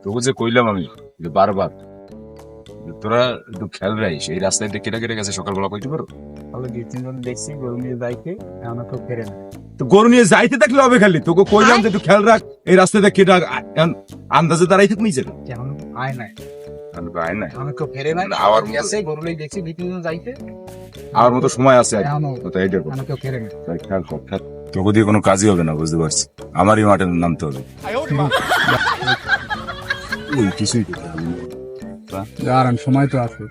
তোকে যে কইলাম আমি যে বারবার যে তোরা একটু খেয়াল রাখিস, এই রাস্তায় দিয়ে কেটে কেটে গেছে সকালবেলা কইতে পারো? তাহলে দুই তিনজন দেখছি গরু নিয়ে যাইতে এখনো কেউ ফেরে না। তো গরু নিয়ে যাইতে থাকলে হবে খালি, তোকে কইলাম যে একটু খেয়াল রাখ এই রাস্তায় কেটে আন্দাজে দাঁড়াই থাক নিজের এখন আয় নাই, আয় না এখনো কেউ ফেরে নাই। আবার গেছে গরু নিয়ে দেখছি দুই তিনজন যাইতে আমার মতো সময় আছে আর কি। এখনো তো এইটা কর। এখনো কেউ ফেরে না। তাই খেয়াল কর, খেয়াল। তোকে দিয়ে কোনো কাজই হবে না, বুঝতে পারছি। আমারই মাঠে নামতে হবে। ওই কিছুই তো না। দাঁড়ান, সময় তো আছে।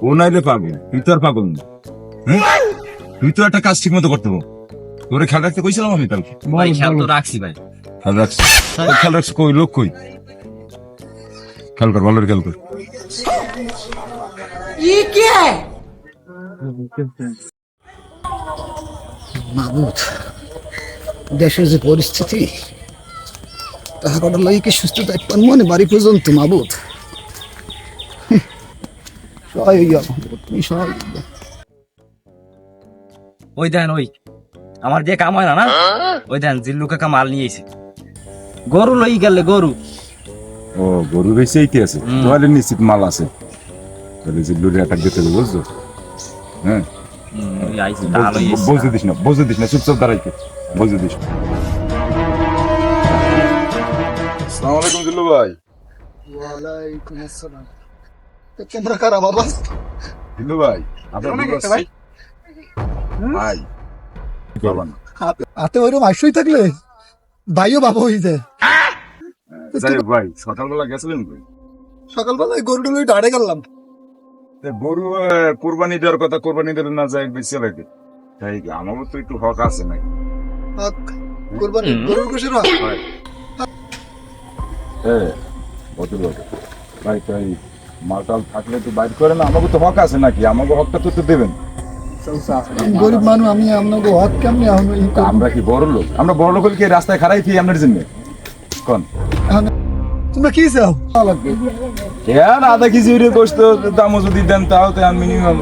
ও নাইলে পাগল, তুই তো আর পাগল না। হ্যাঁ? তুই তো একটা কাজ ঠিক মতো করতে পারো। তোরে খেয়াল রাখতে কইছিলাম আমি কালকে। ভাই খেয়াল তো রাখছি ভাই। খেয়াল রাখছি, খেয়াল রাখছি। কই লোক কই? খেয়াল কর, ভালো করে খেয়াল কর। মাহমুদ, দেশের যে পরিস্থিতি তাহার লাগে কি সুস্থ থাকবেন মনে বাড়ি পর্যন্ত মাহমুদ? সহায় হইয়া মাহমুদ, তুমি সহায় হইয়া। ওই দেন ওই আমার যে কাম হয় না, ওই দেন জিল্লু কাকা মাল নিয়ে এসে গরু লই গেলে গরু। ও গরু বেশি এইতে আছে, তোমার নিশ্চিত মাল আছে। তাহলে যে লুরে অ্যাটাক দিতে হবে, বুঝছো? হ্যাঁ, ওই আইছে ডাল লই এসে। বুঝতে দিস না, বুঝতে দিস না, চুপচাপ দাঁড়াইতে বুঝতে দিস না। আসসালামু আলাইকুম জিল্লু ভাই। ওয়ালাইকুম আসসালাম। তো তোমরা কারা বাবা? জিল্লু ভাই, আপনার অনেক বিবাহ একটা ভাই। ভাই কি করবেন? হাতে ওইরকম আইসই থাকলে ভাইও বাবা হয়ে যায়। যাই হোক ভাই, সকালবেলা গেছিলেন কই? সকালবেলায় গরুটা লই দাঁড়ে গেলাম। গরু কোরবানি দেওয়ার কথা, কোরবানি দিলে না যায় বেশি লাগে। তাই আমারও তো একটু হক আছে নাকি? হক কুরবানি গরুর গোশের হক। হ্যাঁ, বদল বদল। ভাই তাই মালটাল থাকলে তো বাইর করে না, আমাকে তো হক আছে নাকি? আমাকে হকটা তো দেবেন। আমি গরিব মানুষ, আমি আপনাকে হক কেমনি তা আমরা কি বড় লোক? আমরা বড় লোক হলে কি রাস্তায় খারাই থি আপনার জন্য? কোন তোমরা কি চাও? লাগবে কেন আধা কেজি গোস্ত দামও যদি দেন তাও তো মিনিমাম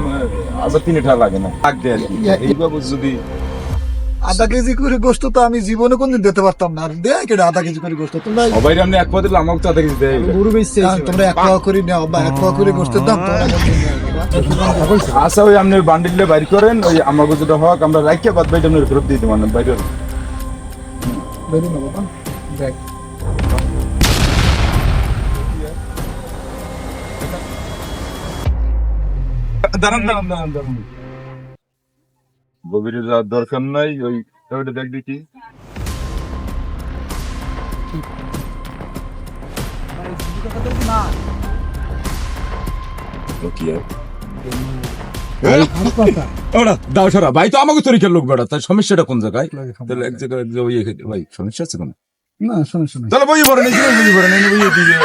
3 টাকা লাগে না লাগবে আর কি। এইভাবে যদি আধা কেজি করে গোস্ত তো আমি জীবনে কোনদিন দিতে পারতাম না। আর দেয় কেটে আধা কেজি করে গোস্ত তোমরা সবাই আপনি এক পা দিলে আমাকে তো আধা কেজি দেয়। গরু বেচছে, তোমরা এক পাওয়া করে নাও বা এক পাওয়া করে গোস্তের দাম তোমরা আচ্ছা, ওই আপনি বান্ডিলে বাইর করেন, ওই আমাকে যেটা হক আমরা রাখিয়া বাদ বাইটা আপনি ফেরত দিয়ে দেবেন বাইরে। বেরো না বাবা, দেখ দাঁড়ান দাঁড়ান দাঁড়ান দাঁড়ান, গভীরে যাওয়ার দরকার নাই। ওই ওইটা দেখ দেখি। দাও সরা ভাই, তো আমাকে তরিকার লোক বেড়া, তাই সমস্যাটা কোন জায়গায়? তাহলে এক জায়গায় ভাই সমস্যা আছে কোন? না শোনো শোনো তাহলে বই ভরে নেই, বই ভরে নেই, বই দিয়ে